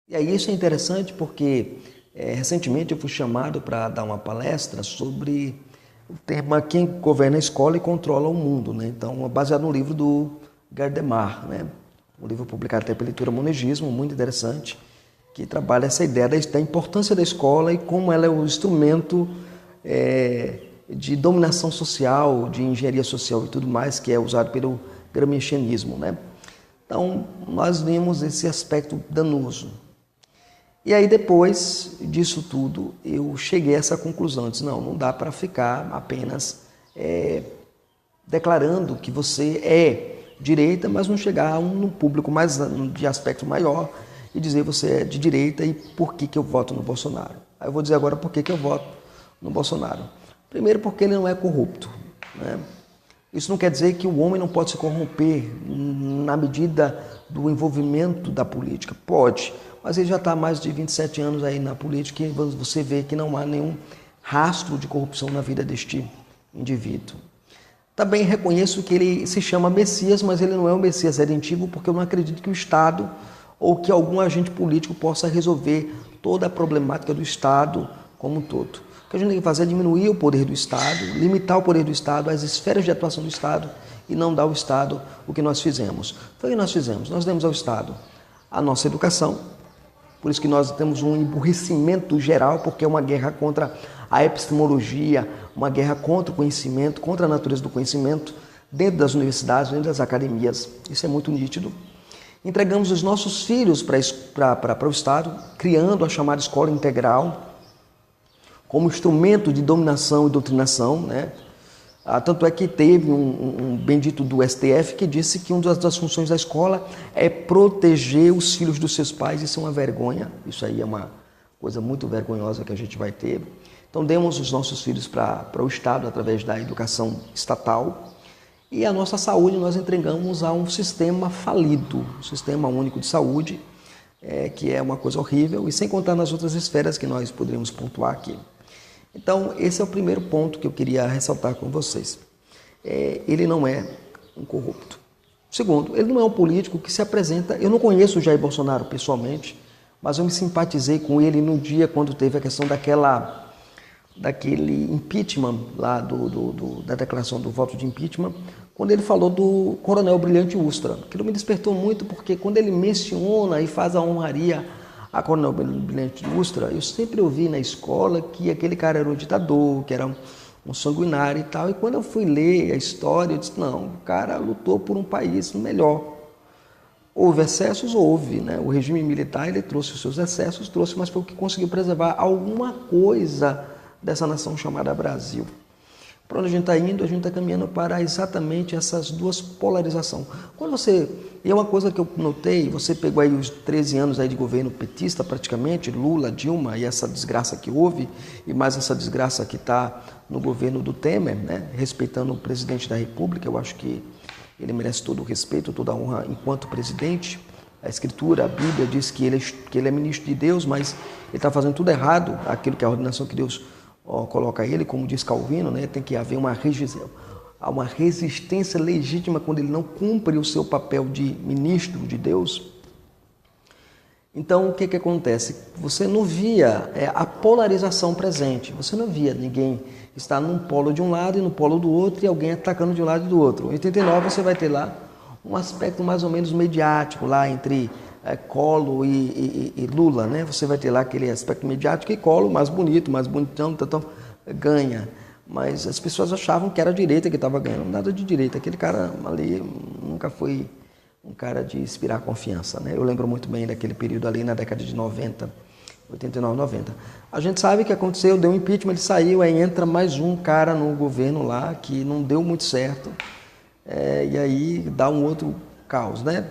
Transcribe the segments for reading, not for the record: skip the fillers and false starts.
E aí isso é interessante porque recentemente eu fui chamado para dar uma palestra sobre o tema Quem governa a escola e controla o mundo, né? Então, baseado no livro do Gardemar, né? Um livro publicado até pela editora Monegismo, muito interessante, que trabalha essa ideia da importância da escola e como ela é um instrumento de dominação social, de engenharia social e tudo mais, que é usado pelo gramscianismo, né? Então, nós vimos esse aspecto danoso. E aí, depois disso tudo, eu cheguei a essa conclusão. Disse, não dá para ficar apenas declarando que você é direita, mas não chegar a um público mais de aspecto maior e dizer você é de direita e por que eu voto no Bolsonaro. Aí eu vou dizer agora por que eu voto no Bolsonaro. Primeiro, porque ele não é corrupto, né? Isso não quer dizer que o homem não pode se corromper na medida do envolvimento da política. Pode, mas ele já está há mais de 27 anos aí na política e você vê que não há nenhum rastro de corrupção na vida deste indivíduo. Também reconheço que ele se chama Messias, mas ele não é um Messias redentivo, porque eu não acredito que o Estado ou que algum agente político possa resolver toda a problemática do Estado como um todo. O que a gente tem que fazer é diminuir o poder do Estado, limitar o poder do Estado, as esferas de atuação do Estado e não dar ao Estado o que nós fizemos. Foi o que nós fizemos. Nós demos ao Estado a nossa educação, por isso que nós temos um emburrecimento geral, porque é uma guerra contra a epistemologia, uma guerra contra o conhecimento, contra a natureza do conhecimento, dentro das universidades, dentro das academias. Isso é muito nítido. Entregamos os nossos filhos para o Estado, criando a chamada escola integral, como instrumento de dominação e doutrinação, né? Tanto é que teve um bendito do STF que disse que uma das funções da escola é proteger os filhos dos seus pais. Isso é uma vergonha, isso aí é uma coisa muito vergonhosa que a gente vai ter. Então demos os nossos filhos para o Estado através da educação estatal e a nossa saúde nós entregamos a um sistema falido, um sistema único de saúde, que é uma coisa horrível, e sem contar nas outras esferas que nós poderíamos pontuar aqui. Então, esse é o primeiro ponto que eu queria ressaltar com vocês. Ele não é um corrupto. Segundo, ele não é um político que se apresenta... Eu não conheço o Jair Bolsonaro pessoalmente, mas eu me simpatizei com ele no dia quando teve a questão daquele impeachment, lá da declaração do voto de impeachment, quando ele falou do Coronel Brilhante Ustra. Aquilo me despertou muito, porque quando ele menciona e faz a honraria a Coronel Brilhante Ustra, eu sempre ouvi na escola que aquele cara era um ditador, que era um sanguinário e tal, e quando eu fui ler a história, eu disse, não, o cara lutou por um país melhor. Houve excessos? Houve, né? O regime militar, ele trouxe os seus excessos, mas foi o que conseguiu preservar alguma coisa dessa nação chamada Brasil. Para onde a gente está indo? A gente está caminhando para exatamente essas duas polarizações. E é uma coisa que eu notei, você pegou aí os 13 anos aí de governo petista praticamente, Lula, Dilma, e essa desgraça que houve, e mais essa desgraça que está no governo do Temer, né? Respeitando o presidente da República, eu acho que ele merece todo o respeito, toda a honra enquanto presidente. A Escritura, a Bíblia diz que ele é ministro de Deus, mas ele está fazendo tudo errado, aquilo que é a ordenação que Deus coloca ele, como diz Calvino, né? Tem que haver uma resistência legítima quando ele não cumpre o seu papel de ministro de Deus. Então, o que acontece? Você não via a polarização presente, você não via ninguém estar num polo de um lado e no polo do outro e alguém atacando de um lado e do outro. Em 89 você vai ter lá um aspecto mais ou menos mediático lá entre Collor e Lula, né? Você vai ter lá aquele aspecto mediático e Collor mais bonitão, ganha. Mas as pessoas achavam que era a direita que estava ganhando, nada de direita. Aquele cara ali nunca foi um cara de inspirar confiança, né? Eu lembro muito bem daquele período ali na década de 90, 89, 90. A gente sabe o que aconteceu, deu um impeachment, ele saiu, aí entra mais um cara no governo lá que não deu muito certo, e aí dá um outro caos, né?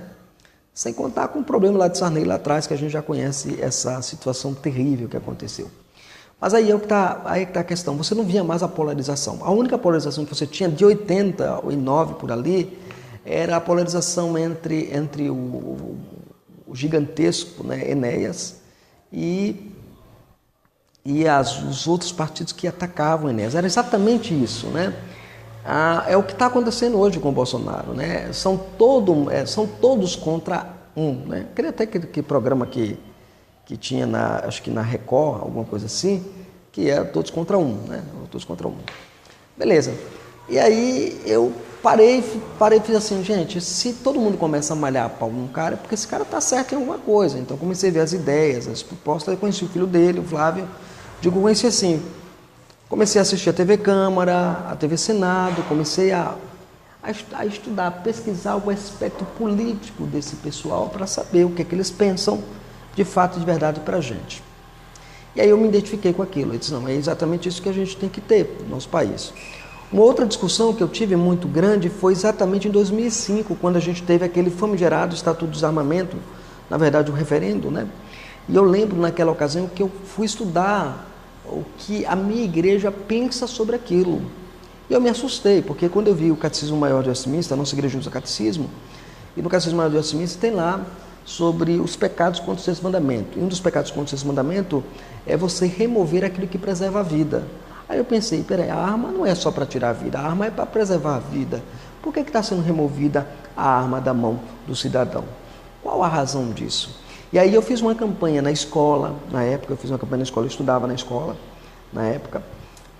Sem contar com o problema lá de Sarney lá atrás, que a gente já conhece essa situação terrível que aconteceu. Mas aí é que está a questão, você não via mais a polarização. A única polarização que você tinha de 89 por ali era a polarização entre o gigantesco, né, Enéas e os outros partidos que atacavam Enéas. Era exatamente isso, né? É o que está acontecendo hoje com o Bolsonaro, né? São todos contra um, né? Queria até que programa que que tinha, acho que na Record, alguma coisa assim, que era Todos contra Um, né? Todos contra Um. Beleza. E aí eu parei e fiz assim, gente, se todo mundo começa a malhar a pau num cara, é porque esse cara tá certo em alguma coisa. Então comecei a ver as ideias, as propostas, eu conheci o filho dele, o Flávio, conheci assim, comecei a assistir a TV Câmara, a TV Senado, comecei a estudar, a pesquisar o aspecto político desse pessoal para saber o que é que eles pensam de fato e de verdade para a gente. E aí eu me identifiquei com aquilo, eu disse, não, é exatamente isso que a gente tem que ter no nosso país. Uma outra discussão que eu tive muito grande foi exatamente em 2005, quando a gente teve aquele famigerado Estatuto do Desarmamento, na verdade o referendo, né? E eu lembro naquela ocasião que eu fui estudar o que a minha igreja pensa sobre aquilo. E eu me assustei, porque quando eu vi o Catecismo Maior de Westminster, a nossa igreja usa catecismo, e no Catecismo Maior de Westminster tem lá sobre os pecados contra o sexto mandamento. E um dos pecados contra o sexto mandamento é você remover aquilo que preserva a vida. Aí eu pensei, peraí, a arma não é só para tirar a vida, a arma é para preservar a vida. Por que está sendo removida a arma da mão do cidadão? Qual a razão disso? E aí eu fiz uma campanha na escola, eu estudava na escola na época.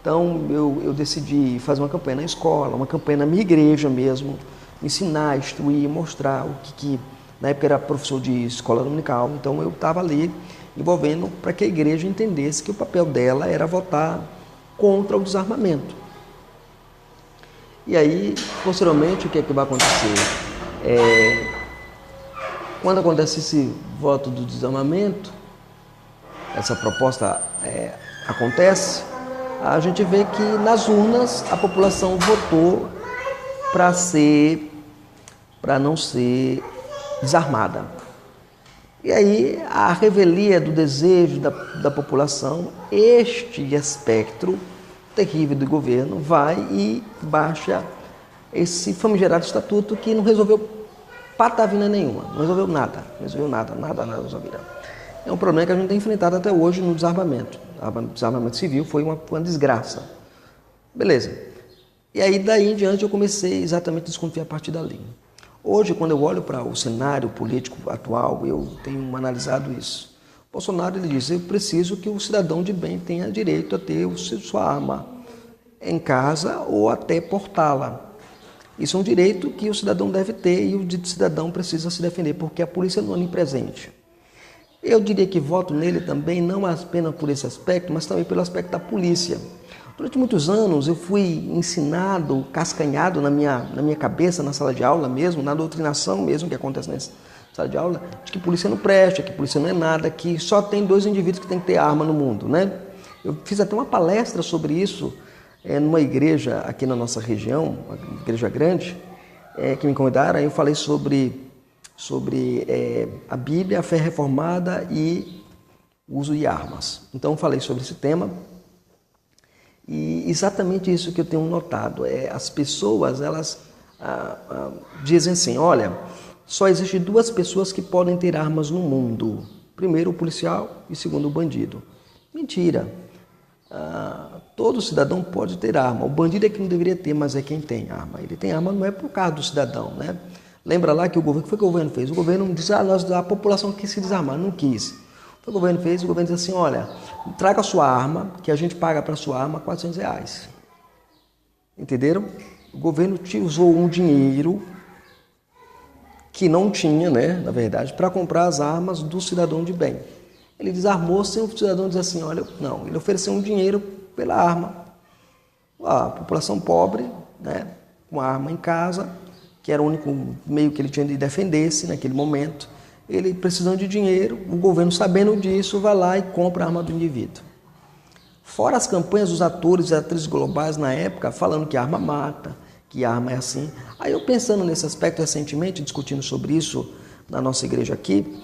Então eu decidi fazer uma campanha na escola, uma campanha na minha igreja mesmo, ensinar, instruir, mostrar o que na época era professor de escola dominical, então eu estava ali envolvendo para que a igreja entendesse que o papel dela era votar contra o desarmamento. E aí, posteriormente, o que é que vai acontecer? Quando acontece esse voto do desarmamento, essa proposta acontece, a gente vê que nas urnas a população votou para não ser desarmada. E aí a revelia do desejo da população, este espectro terrível do governo vai e baixa esse famigerado estatuto que não resolveu patavina nenhuma, não resolveu nada, nada resolveu. É um problema que a gente tem enfrentado até hoje no desarmamento. O desarmamento civil foi uma desgraça. Beleza. E aí daí em diante eu comecei exatamente a desconfiar a partir dali. Hoje, quando eu olho para o cenário político atual, eu tenho analisado isso. Bolsonaro ele diz, eu preciso que o cidadão de bem tenha direito a ter sua arma em casa ou até portá-la. Isso é um direito que o cidadão deve ter e o cidadão precisa se defender, porque a polícia não é onipresente. Eu diria que voto nele também não apenas por esse aspecto, mas também pelo aspecto da polícia. Durante muitos anos eu fui ensinado, cascanhado na minha cabeça, na sala de aula mesmo, na doutrinação mesmo que acontece na sala de aula, de que polícia não presta, que polícia não é nada, que só tem 2 indivíduos que têm que ter arma no mundo, né? Eu fiz até uma palestra sobre isso numa igreja aqui na nossa região, uma igreja grande, que me convidaram, aí eu falei sobre a Bíblia, a fé reformada e o uso de armas. Então eu falei sobre esse tema. E exatamente isso que eu tenho notado, as pessoas, elas dizem assim, olha, só existem 2 pessoas que podem ter armas no mundo. Primeiro o policial e segundo o bandido. Mentira. Todo cidadão pode ter arma. O bandido é que não deveria ter, mas é quem tem arma. Ele tem arma não é por causa do cidadão, né? Lembra lá que o que foi que o governo fez? O governo disse, a população quis se desarmar, não quis. O que o governo fez? O governo disse assim, olha, traga a sua arma, que a gente paga para a sua arma R$400. Entenderam? O governo usou um dinheiro que não tinha, né, na verdade, para comprar as armas do cidadão de bem. Ele desarmou sem o cidadão dizer assim, olha, não, ele ofereceu um dinheiro pela arma. A população pobre, né, com a arma em casa, que era o único meio que ele tinha de defender-se naquele momento, ele precisando de dinheiro, o governo sabendo disso, vai lá e compra a arma do indivíduo. Fora as campanhas dos atores e atrizes globais na época, falando que a arma mata, que a arma é assim. Aí eu pensando nesse aspecto recentemente, discutindo sobre isso na nossa igreja aqui,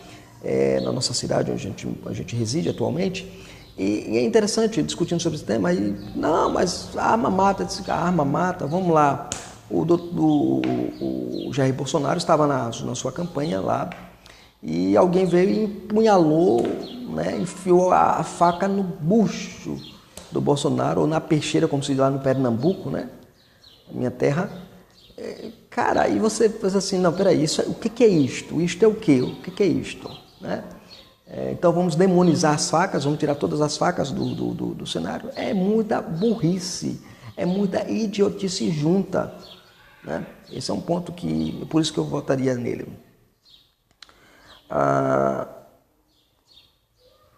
na nossa cidade onde a gente reside atualmente, e é interessante discutindo sobre esse tema, aí, não, mas a arma mata, a arma mata, vamos lá. O Jair Bolsonaro estava na sua campanha lá, e alguém veio e empunhalou, né, enfiou a faca no bucho do Bolsonaro, ou na peixeira, como se diz lá no Pernambuco, né, minha terra. Cara, aí você pensa assim, não, peraí, o que é isto? Isto é o quê? O que é isto? Né? Então vamos demonizar as facas, vamos tirar todas as facas do cenário. É muita burrice, é muita idiotice junta, né? Esse é um ponto que, por isso que eu votaria nele.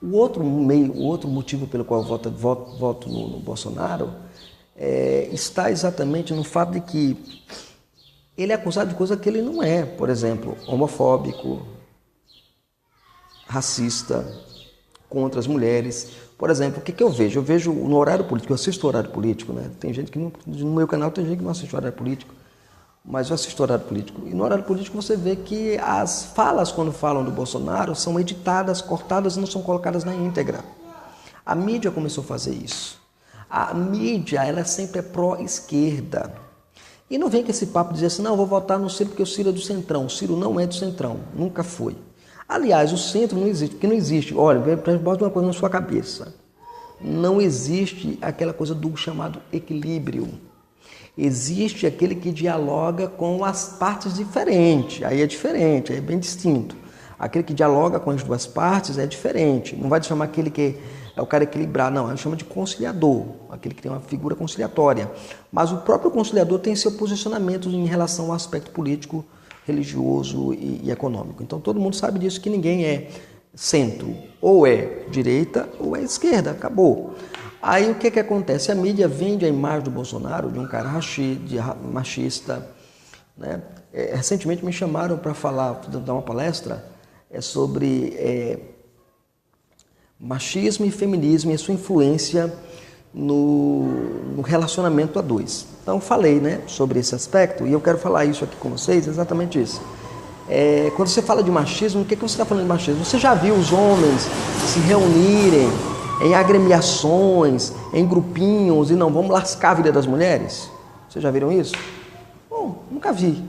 O outro motivo pelo qual eu voto no Bolsonaro está exatamente no fato de que ele é acusado de coisa que ele não é. Por exemplo, homofóbico, racista, contra as mulheres. Por exemplo, o que eu vejo? Eu vejo no horário político, eu assisto o horário político, né? Tem gente que no meu canal tem gente que não assiste o horário político, mas eu assisto o horário político. E no horário político você vê que as falas, quando falam do Bolsonaro, são editadas, cortadas e não são colocadas na íntegra. A mídia começou a fazer isso. A mídia, ela sempre é pró-esquerda. E não vem com esse papo de dizer assim, não, eu vou votar no Ciro porque o Ciro é do Centrão. O Ciro não é do Centrão, nunca foi. Aliás, o centro não existe, porque não existe. Olha, bota uma coisa na sua cabeça. Não existe aquela coisa do chamado equilíbrio. Existe aquele que dialoga com as partes diferentes. Aí é diferente, aí é bem distinto. Aquele que dialoga com as duas partes é diferente. Não vai chamar aquele que é o cara equilibrado, não. Ele chama de conciliador, aquele que tem uma figura conciliatória. Mas o próprio conciliador tem seu posicionamento em relação ao aspecto político, religioso e econômico. Então todo mundo sabe disso, que ninguém é centro, ou é direita ou é esquerda, acabou. Aí o que acontece? A mídia vende a imagem do Bolsonaro de um cara machista, né? Recentemente me chamaram para dar uma palestra sobre machismo e feminismo e a sua influência no relacionamento a dois. Então falei, né, sobre esse aspecto e eu quero falar isso aqui com vocês, exatamente isso. Quando você fala de machismo, o que você está falando de machismo? Você já viu os homens se reunirem em agremiações, em grupinhos e não, vamos lascar a vida das mulheres? Vocês já viram isso? Bom, nunca vi,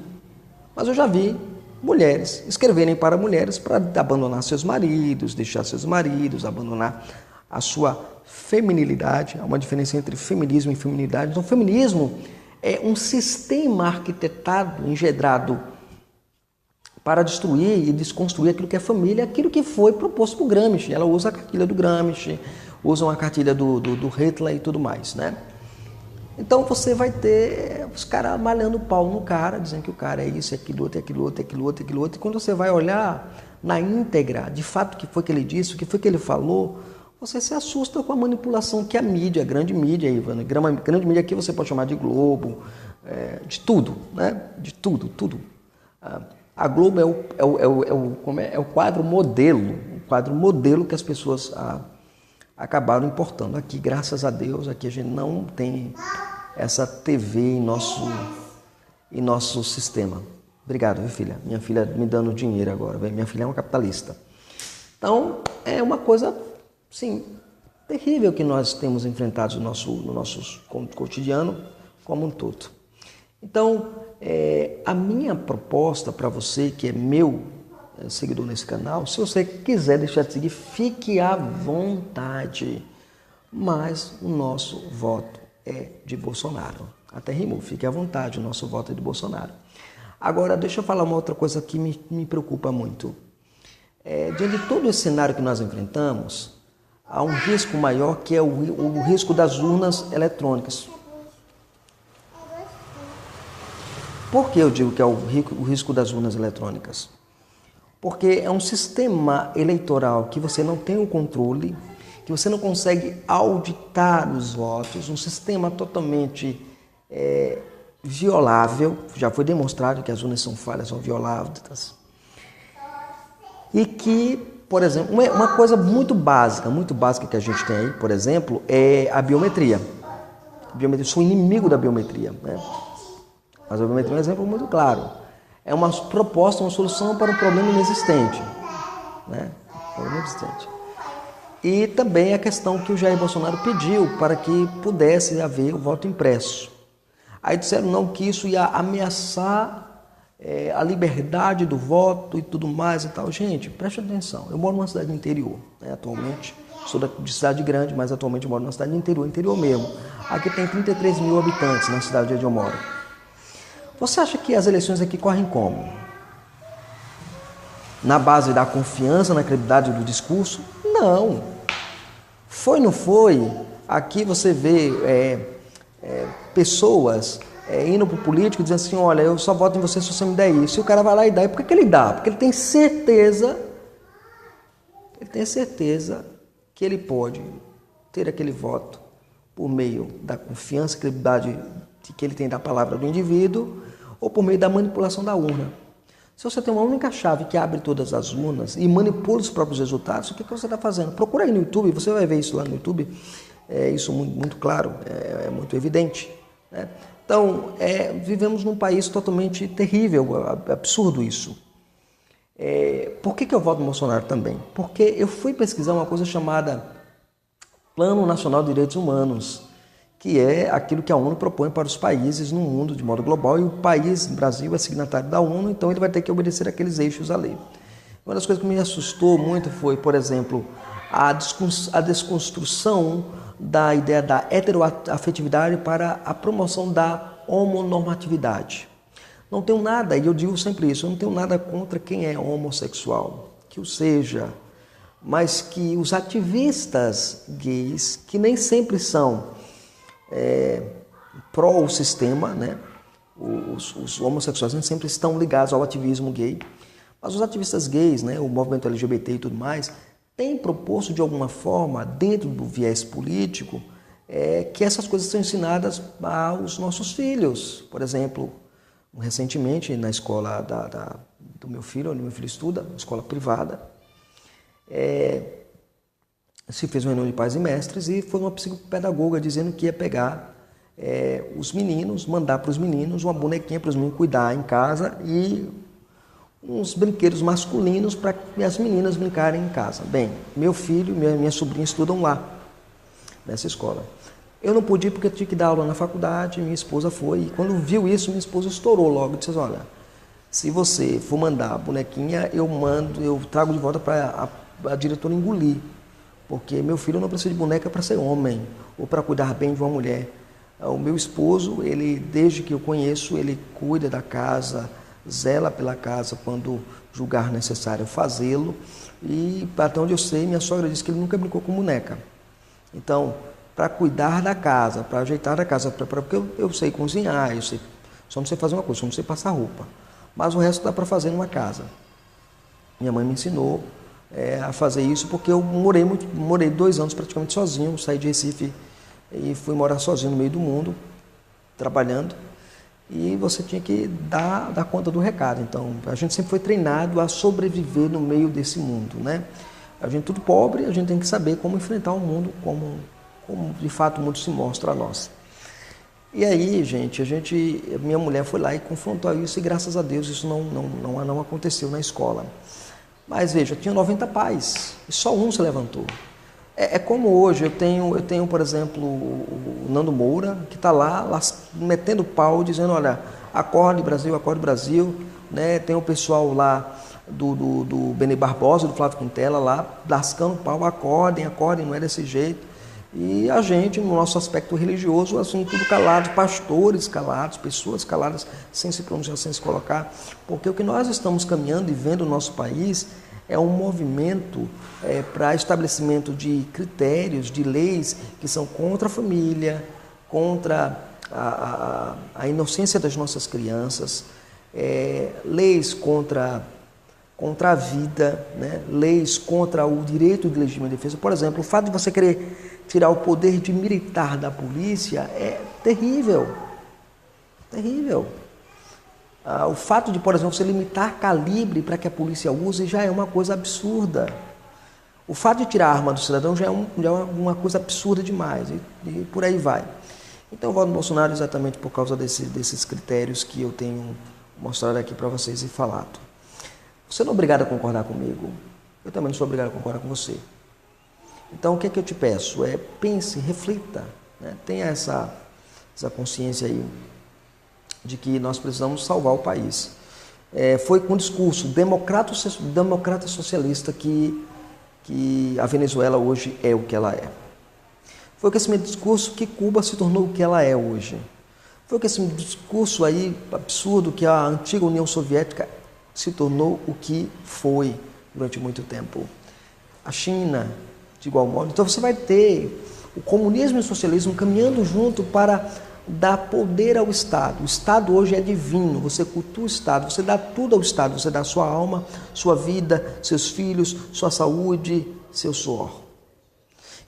mas eu já vi mulheres escreverem para mulheres para abandonar seus maridos, deixar seus maridos, abandonar a sua feminilidade. Há uma diferença entre feminismo e feminilidade. Então, o feminismo é um sistema arquitetado, engendrado para destruir e desconstruir aquilo que é família, aquilo que foi proposto por Gramsci. Ela usa a cartilha do Gramsci, usa a cartilha do Hitler e tudo mais, né? Então você vai ter os caras malhando o pau no cara, dizendo que o cara é isso, é aquilo outro, é aquilo outro, é aquilo outro, é aquilo outro. E quando você vai olhar na íntegra, de fato, o que foi que ele disse, o que foi que ele falou, você se assusta com a manipulação que a mídia, a grande mídia, grande mídia aqui você pode chamar de Globo, de tudo, né? De tudo, tudo. A Globo é o quadro modelo que as pessoas acabaram importando. Aqui, graças a Deus, aqui a gente não tem essa TV em nosso sistema. Obrigado, viu, filha? Minha filha me dando dinheiro agora. Minha filha é uma capitalista. Então, é uma coisa, sim, terrível que nós temos enfrentado no nosso cotidiano como um todo. Então, a minha proposta para você, que é meu seguidor nesse canal, se você quiser deixar de seguir, fique à vontade. Mas o nosso voto é de Bolsonaro. Até rimou, fique à vontade, o nosso voto é de Bolsonaro. Agora, deixa eu falar uma outra coisa que me preocupa muito. Diante de todo esse cenário que nós enfrentamos, há um risco maior, que é o risco das urnas eletrônicas. Por que eu digo que é o risco das urnas eletrônicas? Porque é um sistema eleitoral que você não tem o controle, que você não consegue auditar os votos, um sistema totalmente violável. Já foi demonstrado que as urnas são falhas, são violáveis. E que, por exemplo, uma coisa muito básica que a gente tem aí, por exemplo, é a biometria. Eu sou inimigo da biometria, né? Mas a biometria é um exemplo muito claro. É uma proposta, uma solução para um problema inexistente, né? Problema inexistente. E também a questão que o Jair Bolsonaro pediu para que pudesse haver o voto impresso. Aí disseram não, que isso ia ameaçar a liberdade do voto e tudo mais e tal. Gente, preste atenção. Eu moro numa cidade interior, né, atualmente. Sou de cidade grande, mas atualmente eu moro numa cidade interior mesmo. Aqui tem 33 mil habitantes na cidade onde eu moro. Você acha que as eleições aqui correm como? na base da confiança na credibilidade do discurso? Não. Foi, não foi? Aqui você vê pessoas indo para o político dizendo assim, olha, eu só voto em você se você me der isso. E o cara vai lá e dá. E por que ele dá? Porque ele tem certeza que ele pode ter aquele voto por meio da confiança e credibilidade que ele tem da palavra do indivíduo ou por meio da manipulação da urna. Se você tem uma única chave que abre todas as urnas e manipula os próprios resultados, o que você está fazendo? Procura aí no YouTube, você vai ver isso lá no YouTube, isso muito claro, é muito evidente, né? Então, vivemos num país totalmente terrível, absurdo isso. Por que eu voto no Bolsonaro também? Porque eu fui pesquisar uma coisa chamada Plano Nacional de Direitos Humanos, que é aquilo que a ONU propõe para os países no mundo de modo global, e o país, o Brasil, é signatário da ONU, então ele vai ter que obedecer aqueles eixos à lei. Uma das coisas que me assustou muito foi, por exemplo, a desconstrução da ideia da heteroafetividade para a promoção da homonormatividade. Não tenho nada, e eu digo sempre isso, eu não tenho nada contra quem é homossexual, que o seja, mas que os ativistas gays, que nem sempre são pró o sistema, né? Os homossexuais nem sempre estão ligados ao ativismo gay, mas os ativistas gays, né? O movimento LGBT e tudo mais, têm proposto de alguma forma, dentro do viés político, que essas coisas são ensinadas aos nossos filhos. Por exemplo, recentemente na escola do meu filho, onde meu filho estuda, escola privada, se fez uma reunião de pais e mestres e foi uma psicopedagoga dizendo que ia pegar os meninos, mandar para os meninos uma bonequinha para os meninos cuidar em casa e uns brinquedos masculinos para as meninas brincarem em casa. Bem, meu filho e minha sobrinha estudam lá, nessa escola. Eu não pude ir porque eu tinha que dar aula na faculdade, minha esposa foi, e quando viu isso, minha esposa estourou logo, disse, olha, se você for mandar a bonequinha, eu trago de volta para a diretora engolir. Porque meu filho não precisa de boneca para ser homem ou para cuidar bem de uma mulher. O meu esposo, ele, desde que eu conheço, ele cuida da casa, zela pela casa quando julgar necessário fazê-lo. E, até onde eu sei, minha sogra disse que ele nunca brincou com boneca. Então, para cuidar da casa, para ajeitar a casa, porque eu sei cozinhar, só não sei fazer uma coisa, só não sei passar roupa. Mas o resto dá para fazer numa casa. Minha mãe me ensinou a fazer isso porque eu morei 2 anos praticamente sozinho, saí de Recife e fui morar sozinho no meio do mundo, trabalhando, e você tinha que dar conta do recado. Então, a gente sempre foi treinado a sobreviver no meio desse mundo, né? A gente tudo pobre, a gente tem que saber como enfrentar o mundo, como de fato o mundo se mostra a nós. E aí, minha mulher foi lá e confrontou isso, e graças a Deus isso não aconteceu na escola. Mas veja, tinha 90 pais e só um se levantou. É como hoje, eu tenho, por exemplo, o Nando Moura, que está lá metendo pau, dizendo, olha, acorde Brasil, né? Tem o pessoal lá do Beni Barbosa, do Flávio Quintela lá, lascando pau, acordem, não é desse jeito. E a gente, no nosso aspecto religioso, assim, tudo calado, pastores calados, pessoas caladas, sem se pronunciar, sem se colocar, porque o que nós estamos caminhando e vendo no nosso país é um movimento para estabelecimento de critérios, de leis que são contra a família, contra a inocência das nossas crianças, leis contra a vida, né? Leis contra o direito de legítima defesa. Por exemplo, o fato de você querer tirar o poder de militar da polícia é terrível. Terrível. O fato de, por exemplo, você limitar calibre para que a polícia use já é uma coisa absurda. O fato de tirar a arma do cidadão já é uma coisa absurda demais, e por aí vai. Então eu voto no Bolsonaro exatamente por causa desses critérios que eu tenho mostrado aqui para vocês e falado. Você não é obrigado a concordar comigo, eu também não sou obrigado a concordar com você. Então o que é que eu te peço? Pense, reflita, né? Tenha essa consciência aí de que nós precisamos salvar o país. Foi com o discurso democrata socialista que a Venezuela hoje é o que ela é. Foi com esse mesmo discurso que Cuba se tornou o que ela é hoje. Foi com esse discurso aí absurdo que a antiga União Soviética se tornou o que foi durante muito tempo. A China, de igual modo. Então você vai ter o comunismo e o socialismo caminhando junto para dar poder ao Estado. O Estado hoje é divino, você cultua o Estado, você dá tudo ao Estado, você dá sua alma, sua vida, seus filhos, sua saúde, seu suor.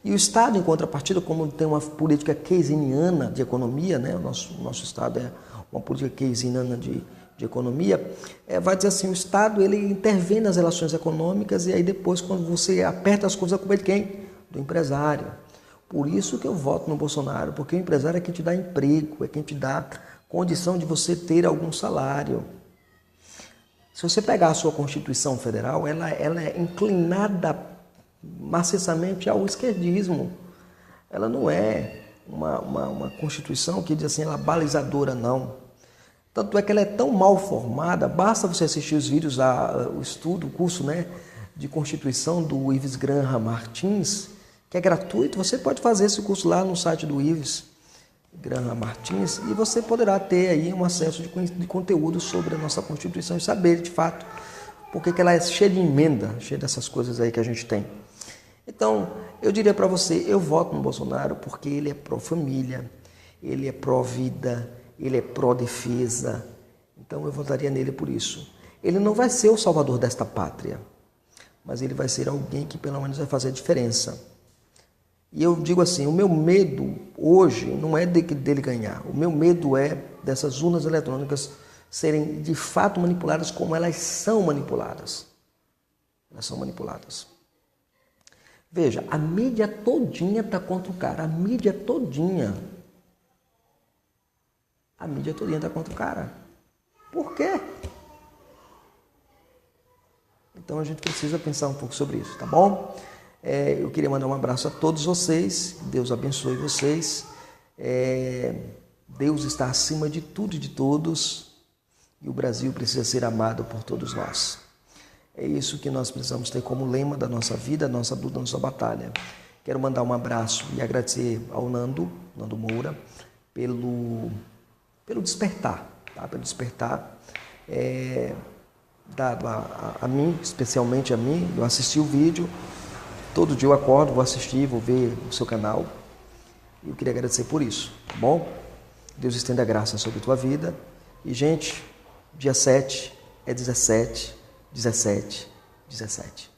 E o Estado, em contrapartida, como tem uma política keynesiana de economia, né? O nosso Estado é uma política keynesiana de economia, vai dizer assim, o Estado ele intervém nas relações econômicas e aí depois, quando você aperta as coisas, a culpa é de quem? Do empresário. Por isso que eu voto no Bolsonaro, porque o empresário é quem te dá emprego, é quem te dá condição de você ter algum salário. Se você pegar a sua Constituição Federal, ela é inclinada maciçamente ao esquerdismo. Ela não é uma Constituição que diz assim, ela é balizadora, não. Tanto é que ela é tão mal formada, basta você assistir os vídeos, o curso, né, de Constituição do Ives Graham Martins, que é gratuito. Você pode fazer esse curso lá no site do Ives Graham Martins e você poderá ter aí um acesso de conteúdo sobre a nossa Constituição e saber, de fato, porque que ela é cheia de emenda, cheia dessas coisas aí que a gente tem. Então, eu diria para você, eu voto no Bolsonaro porque ele é pró-família, ele é pró-vida, ele é pró-defesa. Então, eu votaria nele por isso. Ele não vai ser o salvador desta pátria, mas ele vai ser alguém que pelo menos vai fazer a diferença. E eu digo assim, o meu medo hoje não é dele ganhar, o meu medo é dessas urnas eletrônicas serem de fato manipuladas como elas são manipuladas. Elas são manipuladas. Veja, a mídia todinha está contra o cara, a mídia todinha. A mídia todinha está contra o cara. Por quê? Então a gente precisa pensar um pouco sobre isso, tá bom? Eu queria mandar um abraço a todos vocês, Deus abençoe vocês, Deus está acima de tudo e de todos e o Brasil precisa ser amado por todos nós. É isso que nós precisamos ter como lema da nossa vida, nossa luta, nossa batalha. Quero mandar um abraço e agradecer ao Nando Moura, pelo despertar, tá? Pelo despertar dado a mim, especialmente a mim. Eu assisti o vídeo. Todo dia eu acordo, vou assistir, vou ver o seu canal. E eu queria agradecer por isso, tá bom? Deus estenda a graça sobre a tua vida. E, gente, dia 7 é 17, 17, 17.